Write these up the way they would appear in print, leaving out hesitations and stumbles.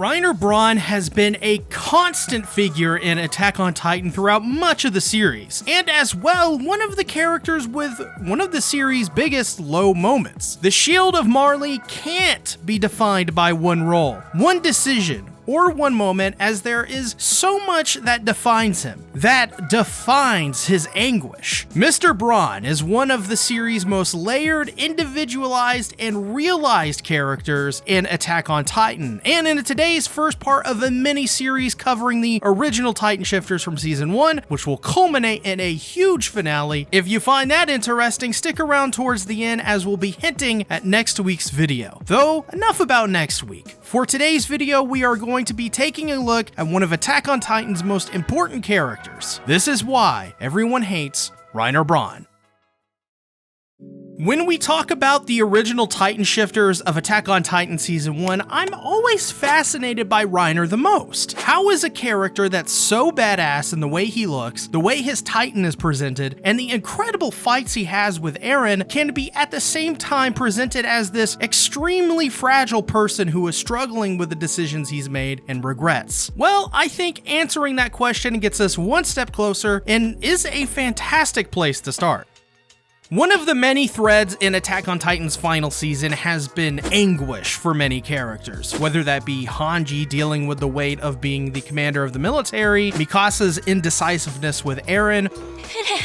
Reiner Braun has been a constant figure in Attack on Titan throughout much of the series, and as well, one of the characters with one of the series' biggest low moments. The Shield of Marley can't be defined by one role, one decision, or one moment, as there is so much that defines him, that defines his anguish. Mr. Braun is one of the series' most layered, individualized, and realized characters in Attack on Titan, and in today's first part of a mini-series covering the original Titan shifters from Season 1, which will culminate in a huge finale. If you find that interesting, stick around towards the end as we'll be hinting at next week's video. Though, enough about next week. For today's video, we are going to be taking a look at one of Attack on Titan's most important characters. This is why everyone hates Reiner Braun. When we talk about the original Titan shifters of Attack on Titan Season 1, I'm always fascinated by Reiner the most. How is a character that's so badass in the way he looks, the way his Titan is presented, and the incredible fights he has with Eren can be at the same time presented as this extremely fragile person who is struggling with the decisions he's made and regrets? Well, I think answering that question gets us one step closer and is a fantastic place to start. One of the many threads in Attack on Titan's final season has been anguish for many characters, whether that be Hanji dealing with the weight of being the commander of the military, Mikasa's indecisiveness with Eren,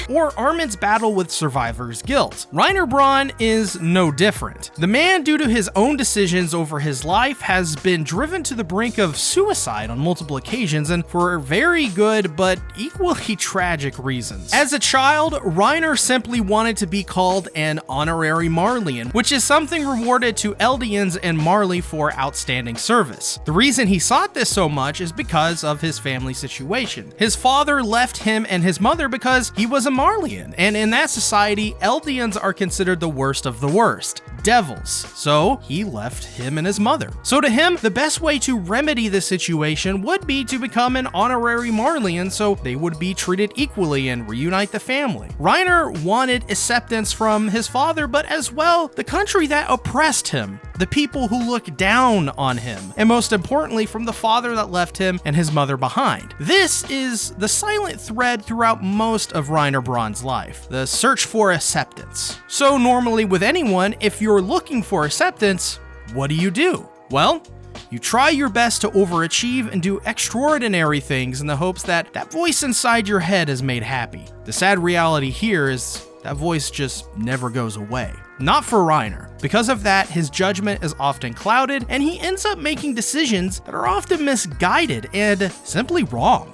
or Armin's battle with survivor's guilt. Reiner Braun is no different. The man, due to his own decisions over his life, has been driven to the brink of suicide on multiple occasions, and for very good but equally tragic reasons. As a child, Reiner simply wanted to be called an honorary Marleyan, which is something rewarded to Eldians and Marley for outstanding service. The reason he sought this so much is because of his family situation. His father left him and his mother because he was a Marleyan, and in that society, Eldians are considered the worst of the worst, devils, so he left him and his mother. So to him, the best way to remedy this situation would be to become an honorary Marleyan so they would be treated equally and reunite the family. Reiner wanted acceptance from his father, but as well, the country that oppressed him, the people who look down on him, and most importantly, from the father that left him and his mother behind. This is the silent thread throughout most of Reiner Braun's life, the search for acceptance. So normally with anyone, if you're looking for acceptance, what do? Well, you try your best to overachieve and do extraordinary things in the hopes that that voice inside your head is made happy. The sad reality here is that voice just never goes away. Not for Reiner. Because of that, his judgment is often clouded, and he ends up making decisions that are often misguided and simply wrong.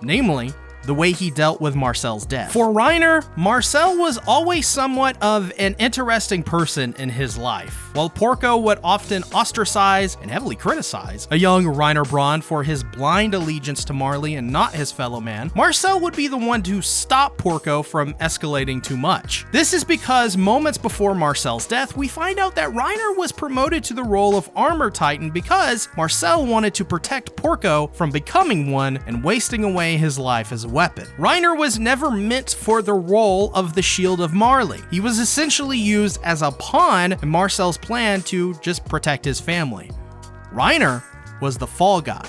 Namely, the way he dealt with Marcel's death. For Reiner, Marcel was always somewhat of an interesting person in his life. While Porco would often ostracize and heavily criticize a young Reiner Braun for his blind allegiance to Marley and not his fellow man, Marcel would be the one to stop Porco from escalating too much. This is because moments before Marcel's death, we find out that Reiner was promoted to the role of Armor Titan because Marcel wanted to protect Porco from becoming one and wasting away his life as a weapon. Reiner was never meant for the role of the Shield of Marley. He was essentially used as a pawn in Marcel's plan to just protect his family. Reiner was the fall guy.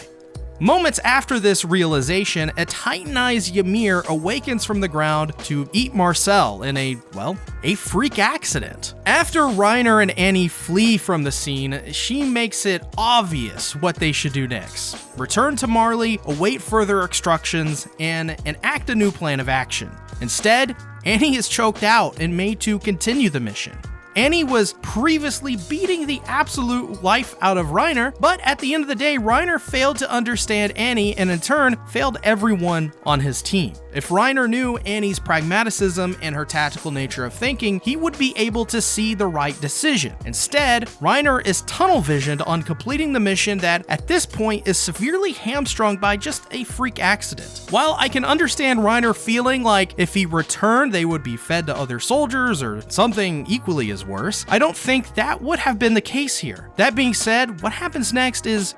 Moments after this realization, a Titanized Ymir awakens from the ground to eat Marcel in a freak accident. After Reiner and Annie flee from the scene, she makes it obvious what they should do next. Return to Marley, await further instructions, and enact a new plan of action. Instead, Annie is choked out and made to continue the mission. Annie was previously beating the absolute life out of Reiner, but at the end of the day, Reiner failed to understand Annie and in turn failed everyone on his team. If Reiner knew Annie's pragmaticism and her tactical nature of thinking, he would be able to see the right decision. Instead, Reiner is tunnel visioned on completing the mission that at this point is severely hamstrung by just a freak accident. While I can understand Reiner feeling like if he returned they would be fed to other soldiers or something equally as worse, I don't think that would have been the case here. That being said, what happens next is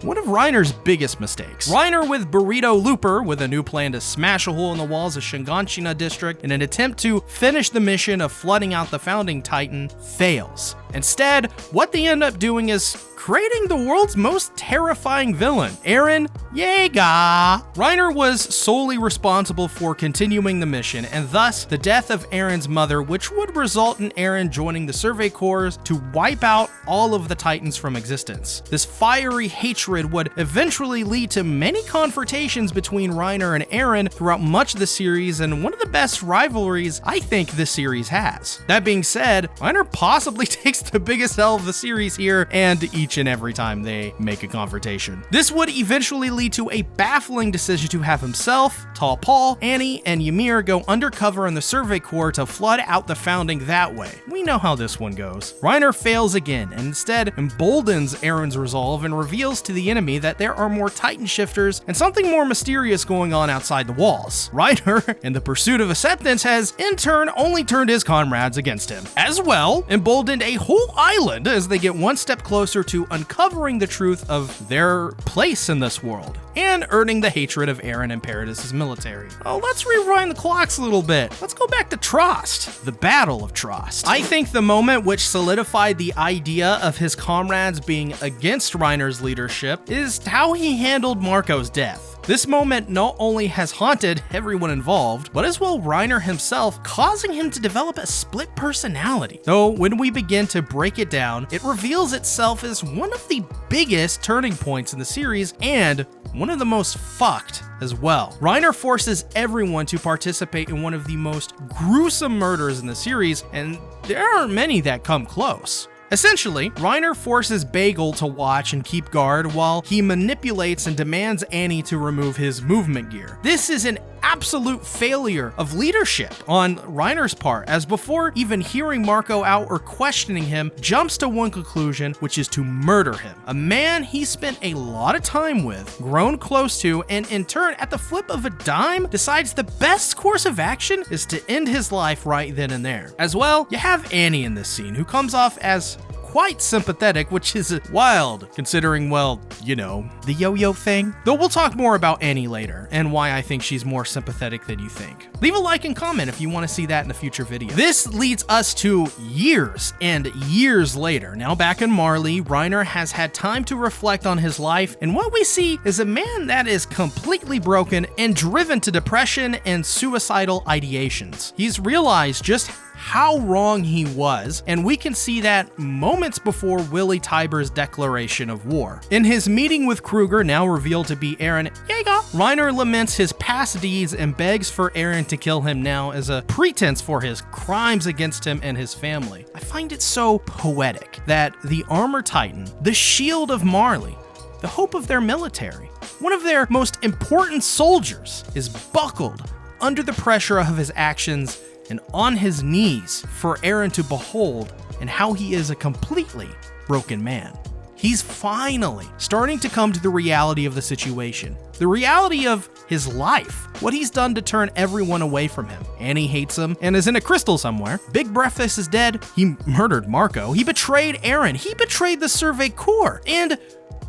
one of Reiner's biggest mistakes. Reiner with Burrito Looper, with a new plan to smash a hole in the walls of Shiganshina district in an attempt to finish the mission of flooding out the founding Titan, fails. Instead, what they end up doing is creating the world's most terrifying villain, Eren Yeager. Reiner was solely responsible for continuing the mission, and thus the death of Eren's mother, which would result in Eren joining the Survey Corps to wipe out all of the Titans from existence. This fiery hatred would eventually lead to many confrontations between Reiner and Eren throughout much of the series, and one of the best rivalries I think this series has. That being said, Reiner possibly takes the biggest L of the series here, and each and every time they make a confrontation. This would eventually lead to a baffling decision to have himself, Tall Paul, Annie, and Ymir go undercover in the Survey Corps to flood out the Founding that way. We know how this one goes. Reiner fails again, and instead emboldens Eren's resolve and reveals to the enemy that there are more Titan shifters and something more mysterious going on outside the walls. Reiner, in the pursuit of acceptance, has in turn only turned his comrades against him. As well, emboldened a whole island as they get one step closer to uncovering the truth of their place in this world, and earning the hatred of Eren and Paradis' military. Oh, let's rewind the clocks a little bit. Let's go back to Trost, the Battle of Trost. I think the moment which solidified the idea of his comrades being against Reiner's leadership is how he handled Marco's death. This moment not only has haunted everyone involved, but as well Reiner himself, causing him to develop a split personality. Though when we begin to break it down, it reveals itself as one of the biggest turning points in the series and one of the most fucked as well. Reiner forces everyone to participate in one of the most gruesome murders in the series, and there aren't many that come close. Essentially, Reiner forces Bagel to watch and keep guard while he manipulates and demands Annie to remove his movement gear. This is an absolute failure of leadership on Reiner's part, as before even hearing Marco out or questioning him, jumps to one conclusion, which is to murder him. A man he spent a lot of time with, grown close to, and in turn, at the flip of a dime, decides the best course of action is to end his life right then and there. As well, you have Annie in this scene, who comes off as quite sympathetic, which is wild considering, well, you know, the yo-yo thing. Though we'll talk more about Annie later and why I think she's more sympathetic than you think. Leave a like and comment if you want to see that in a future video. This leads us to years and years later. Now back in Marley, Reiner has had time to reflect on his life, and what we see is a man that is completely broken and driven to depression and suicidal ideations. He's realized just how wrong he was, and we can see that moments before Willy Tyburn's declaration of war. In his meeting with Kruger, now revealed to be Eren Yeager, Reiner laments his past deeds and begs for Eren to kill him now as a pretense for his crimes against him and his family. I find it so poetic that the Armor Titan, the shield of Marley, the hope of their military, one of their most important soldiers, is buckled under the pressure of his actions and on his knees for Eren to behold, and how he is a completely broken man. He's finally starting to come to the reality of the situation, the reality of his life, what he's done to turn everyone away from him. Annie hates him and is in a crystal somewhere. Big Breakfast is dead. He murdered Marco. He betrayed Eren. He betrayed the Survey Corps. And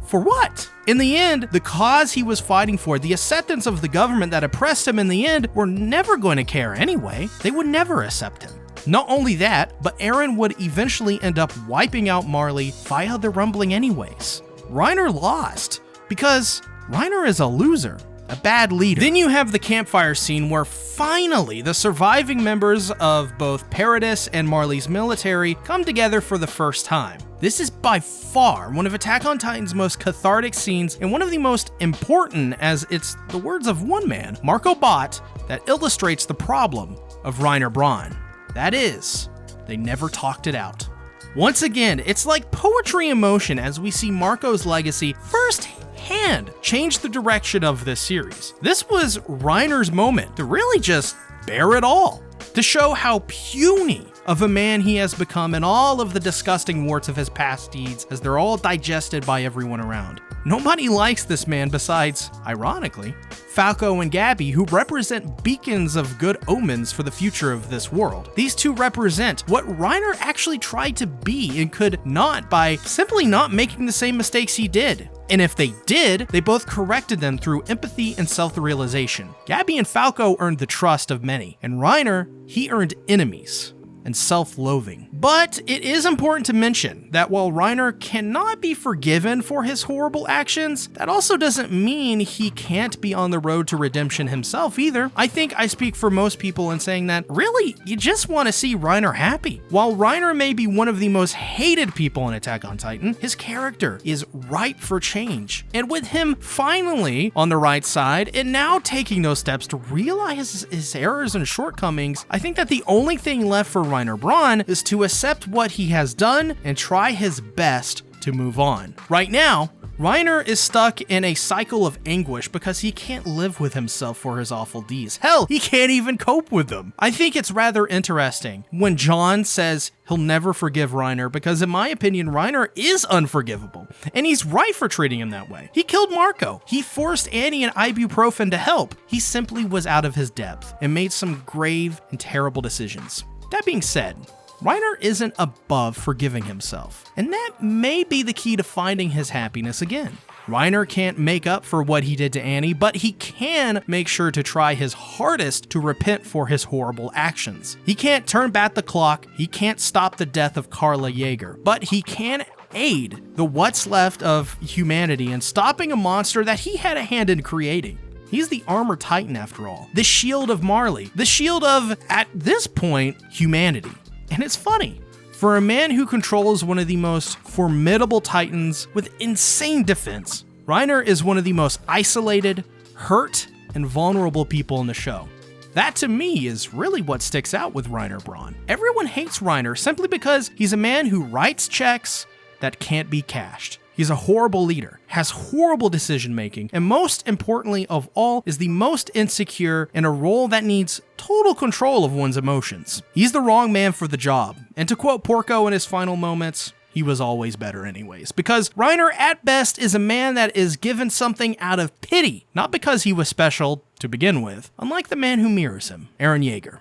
for what? In the end, the cause he was fighting for, the acceptance of the government that oppressed him in the end, were never going to care anyway. They would never accept him. Not only that, but Eren would eventually end up wiping out Marley via the rumbling anyways. Reiner lost because Reiner is a loser, a bad leader. Then you have the campfire scene where finally the surviving members of both Paradis and Marley's military come together for the first time. This is by far one of Attack on Titan's most cathartic scenes and one of the most important, as it's the words of one man, Marco Bodt, that illustrates the problem of Reiner Braun. That is, they never talked it out. Once again, it's like poetry in motion as we see Marco's legacy firsthand change the direction of this series. This was Reiner's moment to really just bear it all, to show how puny of a man he has become and all of the disgusting warts of his past deeds as they're all digested by everyone around. Nobody likes this man besides, ironically, Falco and Gabby, who represent beacons of good omens for the future of this world. These two represent what Reiner actually tried to be and could not by simply not making the same mistakes he did. And if they did, they both corrected them through empathy and self-realization. Gabby and Falco earned the trust of many, and Reiner, he earned enemies. and self-loathing. But it is important to mention that while Reiner cannot be forgiven for his horrible actions, that also doesn't mean he can't be on the road to redemption himself either. I think I speak for most people in saying that really, you just want to see Reiner happy. While Reiner may be one of the most hated people in Attack on Titan, his character is ripe for change. And with him finally on the right side and now taking those steps to realize his errors and shortcomings, I think that the only thing left for Reiner Braun is to accept what he has done and try his best to move on. Right now, Reiner is stuck in a cycle of anguish because he can't live with himself for his awful deeds. Hell, he can't even cope with them. I think it's rather interesting when John says he'll never forgive Reiner because in my opinion, Reiner is unforgivable. And he's right for treating him that way. He killed Marco. He forced Annie and ibuprofen to help. He simply was out of his depth and made some grave and terrible decisions. That being said, Reiner isn't above forgiving himself, and that may be the key to finding his happiness again. Reiner can't make up for what he did to Annie, but he can make sure to try his hardest to repent for his horrible actions. He can't turn back the clock, he can't stop the death of Carla Jaeger, but he can aid the what's left of humanity in stopping a monster that he had a hand in creating. He's the Armor Titan after all, the shield of Marley, the shield of, at this point, humanity. And it's funny, for a man who controls one of the most formidable titans with insane defense, Reiner is one of the most isolated, hurt, and vulnerable people in the show. That to me is really what sticks out with Reiner Braun. Everyone hates Reiner simply because he's a man who writes checks that can't be cashed. He's a horrible leader, has horrible decision making, and most importantly of all is the most insecure in a role that needs total control of one's emotions. He's the wrong man for the job, and to quote Porco in his final moments, he was always better anyways, because Reiner at best is a man that is given something out of pity, not because he was special to begin with, unlike the man who mirrors him, Eren Yeager.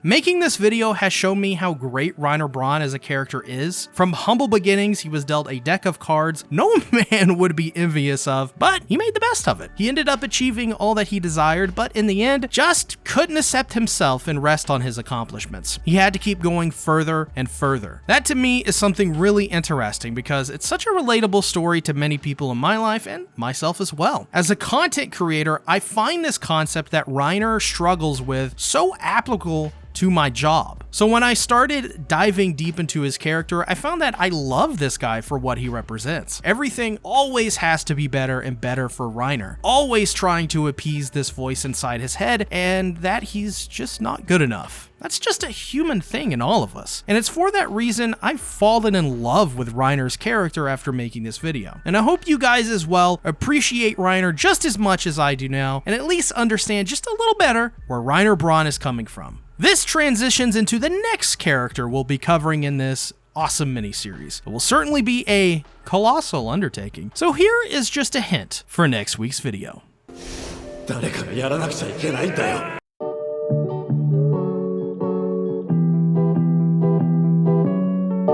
Making this video has shown me how great Reiner Braun as a character is. From humble beginnings, he was dealt a deck of cards no man would be envious of, but he made the best of it. He ended up achieving all that he desired, but in the end, just couldn't accept himself and rest on his accomplishments. He had to keep going further and further. That to me is something really interesting because it's such a relatable story to many people in my life and myself as well. As a content creator, I find this concept that Reiner struggles with so applicable to my job. So when I started diving deep into his character, I found that I love this guy for what he represents. Everything always has to be better and better for Reiner, always trying to appease this voice inside his head and that he's just not good enough. That's just a human thing in all of us. And it's for that reason I've fallen in love with Reiner's character after making this video. And I hope you guys as well appreciate Reiner just as much as I do now and at least understand just a little better where Reiner Braun is coming from. This transitions into the next character we'll be covering in this awesome miniseries. It will certainly be a colossal undertaking. So here is just a hint for next week's video.